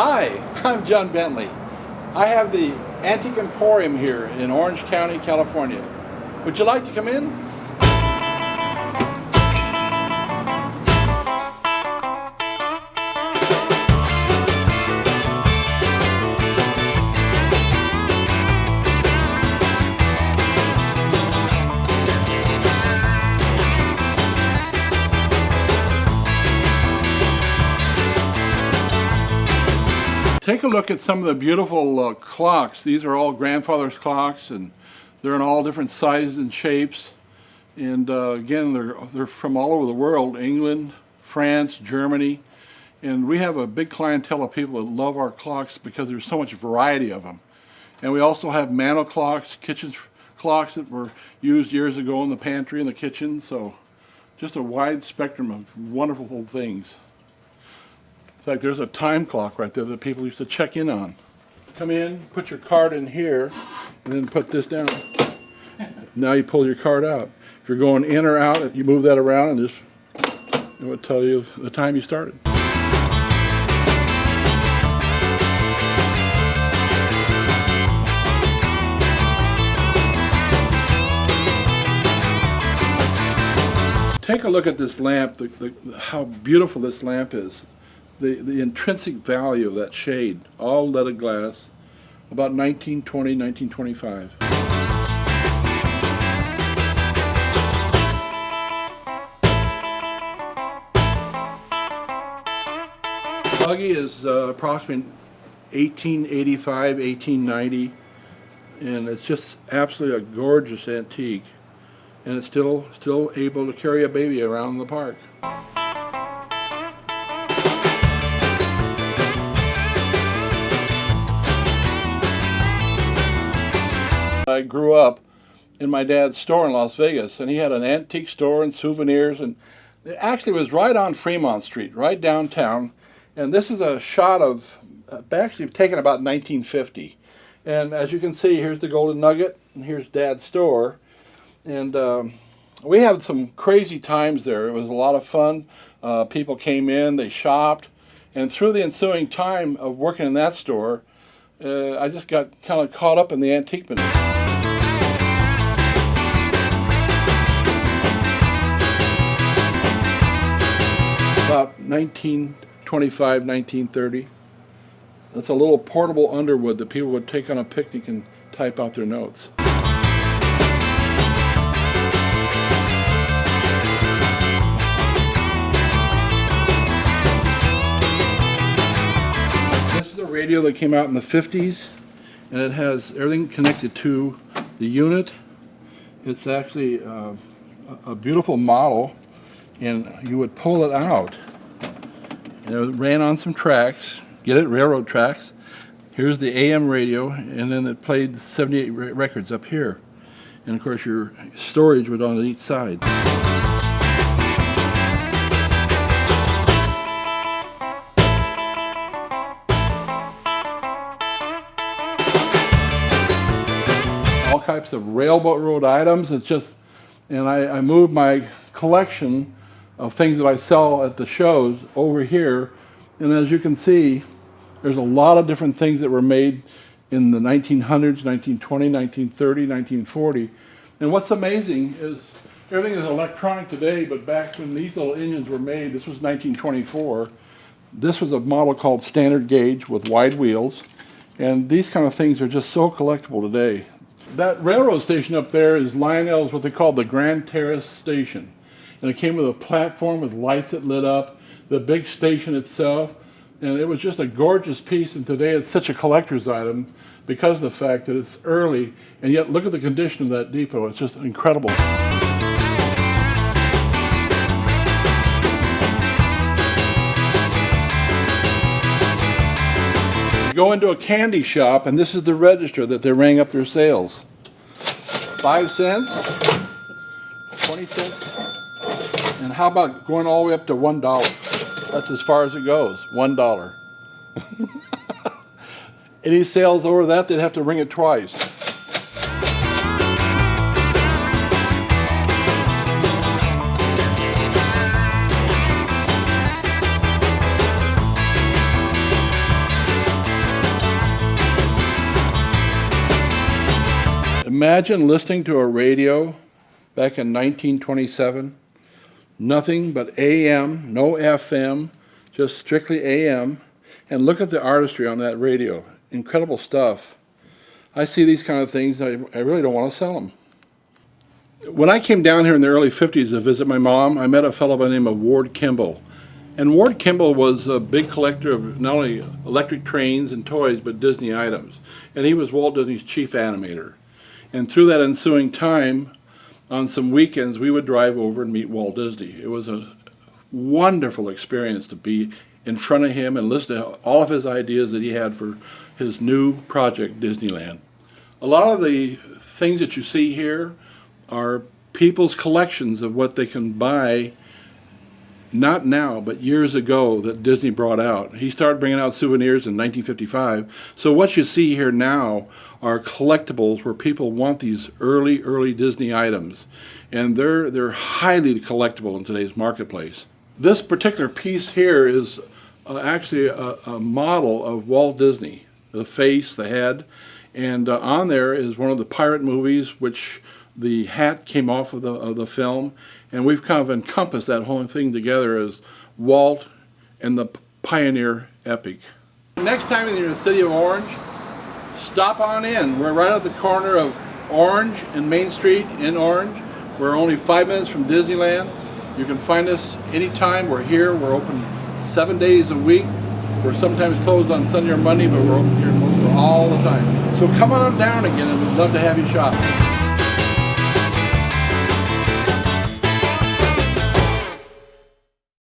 Hi, I'm John Bentley. I have the Antique Emporium here in Orange County, California. Would you like to come in? Take a look at some of the beautiful clocks. These are all grandfather's clocks, and they're in all different sizes and shapes. And again, they're from all over the world: England, France, Germany. And we have a big clientele of people that love our clocks because there's so much variety of them. And we also have mantel clocks, kitchen clocks that were used years ago in the pantry and the kitchen. So just a wide spectrum of wonderful things. In fact, there's a time clock right there that people used to check in on. Come in, put your card in here, and then put this down. Now you pull your card out. If you're going in or out, you move that around and it will tell you the time you started. Take a look at this lamp, how beautiful this lamp is. The intrinsic value of that shade, all leaded glass, about 1920, 1925. Buggy is approximately 1885, 1890, and it's just absolutely a gorgeous antique, and it's still able to carry a baby around the park. I grew up in my dad's store in Las Vegas, and he had an antique store and souvenirs, and it actually was right on Fremont Street, right downtown. And this is a shot of, actually taken about 1950. And as you can see, here's the Golden Nugget, and here's Dad's store. And we had some crazy times there. It was a lot of fun. People came in, they shopped, and through the ensuing time of working in that store, I just got kind of caught up in the antique business. About 1925, 1930. That's a little portable Underwood that people would take on a picnic and type out their notes. This is a radio that came out in the 50s, and it has everything connected to the unit. It's actually a beautiful model. And you would pull it out, and it ran on some tracks, get it, railroad tracks. Here's the AM radio, and then it played 78 records up here. And of course your storage was on each side. All types of railroad items. It's just, and I moved my collection of things that I sell at the shows over here, and as you can see, there's a lot of different things that were made in the 1900s, 1920, 1930, 1940. And what's amazing is everything is electronic today, but back when these little engines were made, this was 1924, this was a model called standard gauge with wide wheels, and these kind of things are just so collectible today. That railroad station up there is Lionel's, what they call the Grand Terrace Station. And it came with a platform with lights that lit up, the big station itself, and it was just a gorgeous piece. And today it's such a collector's item because of the fact that it's early, and yet look at the condition of that depot. It's just incredible. You go into a candy shop, and this is the register that they rang up their sales. 5 cents, 20 cents. And how about going all the way up to $1? That's as far as it goes, $1. Any sales over that, they'd have to ring it twice. Imagine listening to a radio back in 1927. Nothing but AM, no FM, just strictly AM. And look at the artistry on that radio. Incredible stuff. I see these kind of things, I really don't want to sell them. When I came down here in the early 50s to visit my mom, I met a fellow by the name of Ward Kimball. And Ward Kimball was a big collector of not only electric trains and toys, but Disney items. And he was Walt Disney's chief animator. And through that ensuing time, on some weekends, we would drive over and meet Walt Disney. It was a wonderful experience to be in front of him and listen to all of his ideas that he had for his new project, Disneyland. A lot of the things that you see here are people's collections of what they can buy, not now, but years ago, that Disney brought out. He started bringing out souvenirs in 1955. So what you see here now are collectibles where people want these early Disney items. And they're highly collectible in today's marketplace. This particular piece here is actually a model of Walt Disney, the face, the head, and on there is one of the pirate movies, which the hat came off of the film, and we've kind of encompassed that whole thing together as Walt and the Pioneer epic. Next time you're in the city of Orange, stop on in. We're right at the corner of Orange and Main Street in Orange. We're only 5 minutes from Disneyland. You can find us anytime. We're here. We're open 7 days a week. We're sometimes closed on Sunday or Monday, but we're open here most all the time. So come on down again, and we'd love to have you shop.